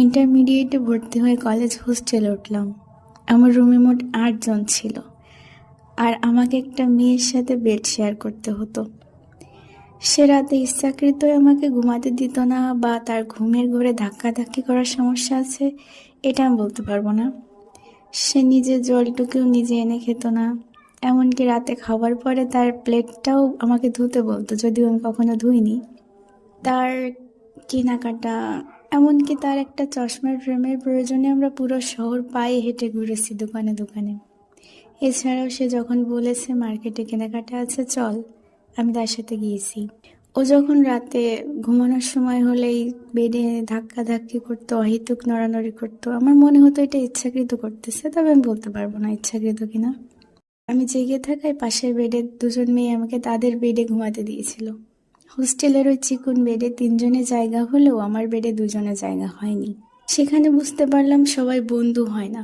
ইন্টারমিডিয়েটে ভর্তি হয়ে কলেজ হোস্টেলে উঠলাম। আমার রুমে মোট ৮ জন ছিল, আর আমাকে একটা মেয়ের সাথে বেড শেয়ার করতে হতো। সে রাতে ইচ্ছাকৃতই আমাকে ঘুমাতে দিত না, বা তার ঘুমের ঘোরে ধাক্কাধাক্কি করার সমস্যা আছে, এটা আমি বলতে পারবো না। সে নিজে জলটুকুও নিজে এনে খেত না। এমনকি রাতে খাবার পরে তার প্লেটটাও আমাকে ধুতে বলতো, যদিও আমি কখনো ধুইনি। তার কেনাকাটা, এমনকি তার একটা চশমার ফ্রেমের প্রয়োজনে আমরা পুরো শহর পায়ে হেঁটে ঘুরেছি দোকানে দোকানে। এছাড়াও সে যখন বলেছে মার্কেটে কেনাকাটা আছে চল, আমি তার সাথে গিয়েছি। ও যখন রাতে ঘুমানোর সময় হলেই বেডে ধাক্কাধাক্কি করতো, অহেতুক নড়ানড়ি করতো, আমার মনে হতো এটা ইচ্ছাকৃত করতেছে, তবে আমি বলতে পারবো না ইচ্ছাকৃত কিনা। আমি জেগে থাকায় পাশের বেডের 2জন মেয়ে আমাকে তাদের বেডে ঘুমাতে দিয়েছিল। হোস্টেলের ওই চিকুন বেডে 3জনের জায়গা হলেও আমার বেডে 2জনের জায়গা হয়নি। সেখানে বুঝতে পারলাম সবাই বন্ধু হয় না।